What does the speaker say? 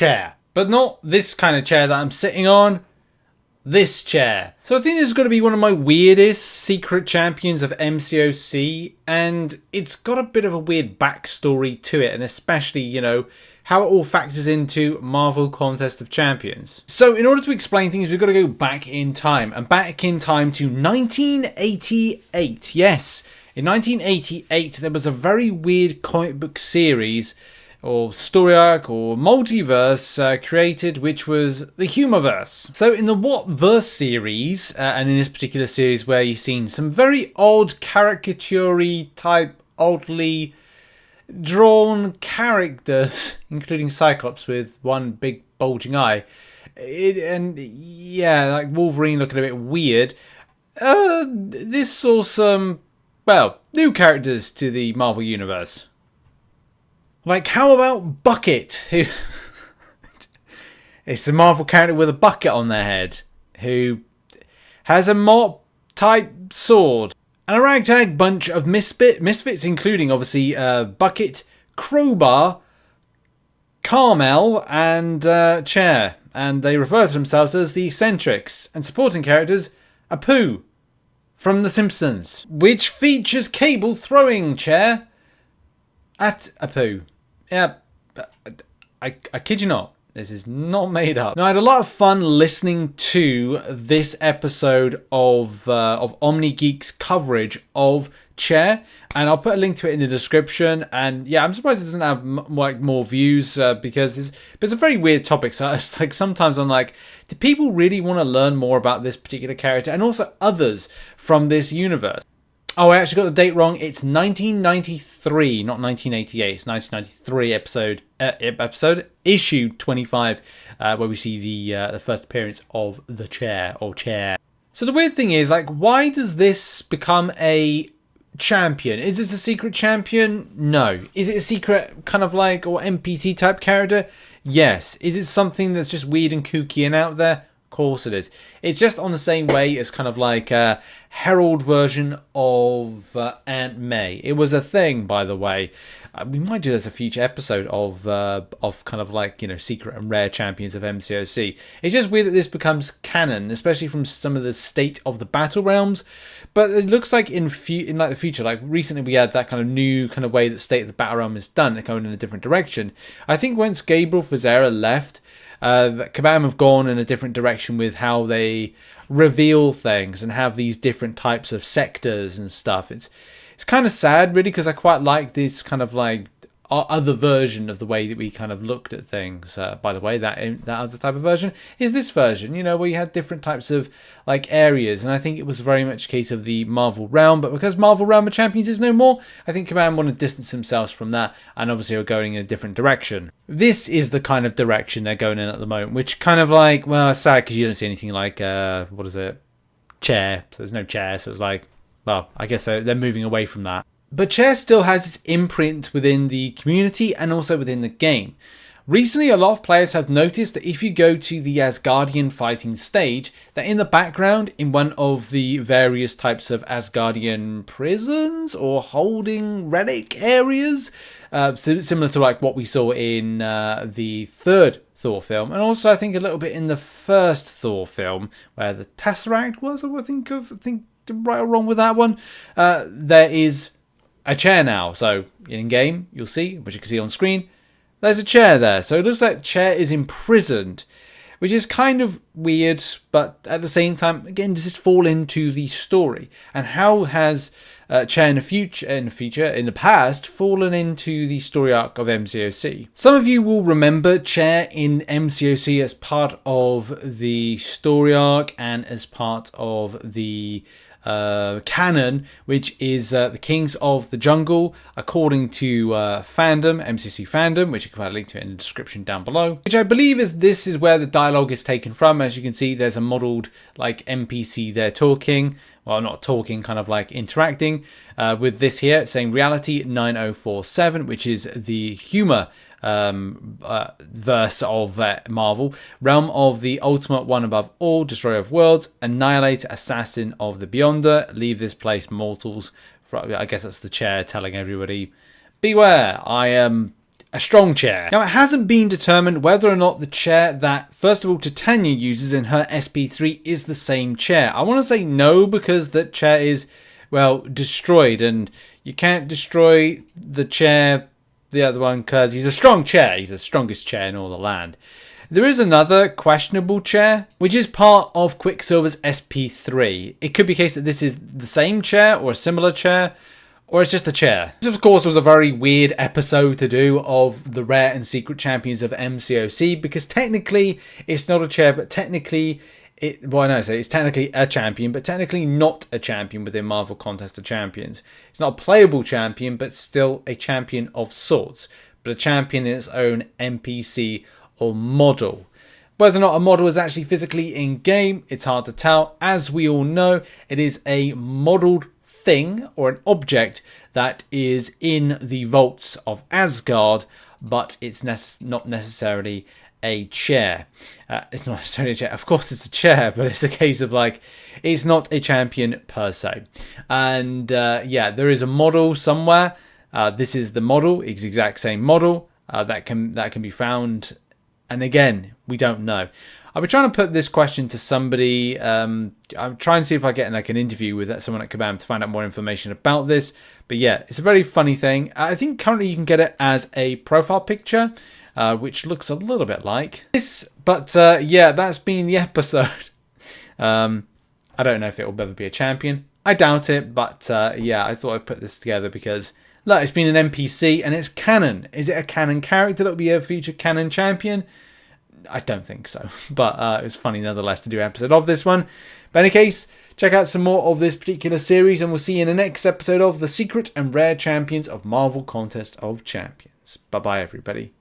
chair. But not this kind of chair that I'm sitting on. This chair. So I think this is going to be one of my weirdest secret champions of MCOC, and it's got a bit of a weird backstory to it, and especially, you know, how it all factors into Marvel Contest of Champions. So in order to explain things, we've got to go back in time, and back in time to 1988. Yes, in 1988 there was a very weird comic book series or story arc or multiverse created, which was the Humorverse. So in the What Verse series, and in this particular series where you've seen some very odd caricature-y type, oddly drawn characters, including Cyclops with one big bulging eye, and yeah, like Wolverine looking a bit weird, this saw some, well, new characters to the Marvel Universe. Like, how about Bucket, who it's a Marvel character with a bucket on their head, who has a mop-type sword, and a ragtag bunch of misfits, including, obviously, Bucket, Crowbar, Carmel, and Chair. And they refer to themselves as the Eccentrics, and supporting characters, Apu from The Simpsons, which features Cable throwing Chair at Apu. Yeah, I kid you not. This is not made up. Now, I had a lot of fun listening to this episode of OmniGeek's coverage of Chair, and I'll put a link to it in the description. And yeah, I'm surprised it doesn't have more views because it's a very weird topic. So it's like sometimes I'm like, do people really want to learn more about this particular character and also others from this universe? Oh, I actually got the date wrong. It's 1993, not 1988. It's 1993 episode issue 25, where we see the first appearance of the Chair or Chair. So the weird thing is, like, why does this become a champion? Is this a secret champion? No. Is it a secret kind of like or NPC type character? Yes. Is it something that's just weird and kooky and out there? Of course it is. It's just on the same way as kind of like a Herald version of Aunt May. It was a thing, by the way. We might do this a future episode of kind of like, you know, secret and rare champions of MCOC. It's just weird that this becomes canon, especially from some of the state of the Battlegrounds. But it looks like in like the future, like recently we had that kind of new kind of way that State of the Battleground is done, going in a different direction. I think once Gabriel Fazera left, Kabam have gone in a different direction with how they reveal things and have these different types of sectors and stuff. It's kind of sad, really, because I quite like this kind of like other version of the way that we kind of looked at things. By the way, that other type of version is this version, you know, where you had different types of like areas, and I think it was very much a case of the Marvel Realm. But because Marvel Realm of Champions is no more, I think Command want to distance themselves from that, and obviously are going in a different direction. This is the kind of direction they're going in at the moment, which kind of like, well, it's sad because you don't see anything like what is it, Chair. So there's no Chair, so it's like, well, I guess they're moving away from that. But Chair still has its imprint within the community and also within the game. Recently, a lot of players have noticed that if you go to the Asgardian fighting stage, that in the background, in one of the various types of Asgardian prisons or holding relic areas, similar to like what we saw in the third Thor film, and also I think a little bit in the first Thor film, where the Tesseract was, I think right or wrong with that one, there is a chair now. So in game, you'll see, which you can see on screen, there's a chair there. So it looks like Chair is imprisoned, which is kind of weird, but at the same time, again, does this fall into the story? And how has Chair in the past, fallen into the story arc of MCOC? Some of you will remember Chair in MCOC as part of the story arc and as part of the Canon, which is the Kings of the Jungle, according to fandom, MCC fandom, which you can find a link to it in the description down below, which I believe this is where the dialogue is taken from. As you can see, there's a modelled like NPC there talking, well, not talking, kind of like interacting with this here, saying Reality 9047, which is the humor verse of Marvel. Realm of the ultimate one above all, destroyer of worlds, annihilate, assassin of the beyonder, leave this place mortals. I guess that's the Chair telling everybody, beware, I am a strong chair. Now, it hasn't been determined whether or not the chair that, first of all, Titania uses in her SP3 is the same chair. I want to say no, because that chair is, well, destroyed, and you can't destroy the chair, the other one, because he's a strong chair. He's the strongest chair in all the land. There is another questionable chair, which is part of Quicksilver's SP3. It could be a case that this is the same chair or a similar chair, or it's just a chair. This, of course, was a very weird episode to do of the rare and secret champions of MCOC, because technically it's not a chair, but technically it's technically a champion, but technically not a champion within Marvel Contest of Champions. It's not a playable champion, but still a champion of sorts, but a champion in its own NPC or model. Whether or not a model is actually physically in game, it's hard to tell. As we all know, it is a modeled thing or an object that is in the vaults of Asgard, but it's not necessarily a chair. It's not necessarily a chair. Of course it's a chair, but it's a case of like, it's not a champion per se. And yeah, there is a model somewhere. This is the model. It's the exact same model that can be found. And again, we don't know. I've been trying to put this question to somebody. I'm trying to see if I get like an interview with someone at Kabam to find out more information about this. But yeah, it's a very funny thing. I think currently you can get it as a profile picture, which looks a little bit like this. But yeah, that's been the episode. I don't know if it will ever be a champion. I doubt it. But yeah, I thought I'd put this together because look, it's been an NPC and it's canon. Is it a canon character that will be a future canon champion? I don't think so, but it was funny nonetheless to do an episode of this one. But in any case, check out some more of this particular series, and we'll see you in the next episode of the Secret and Rare Champions of Marvel Contest of Champions. Bye-bye, everybody.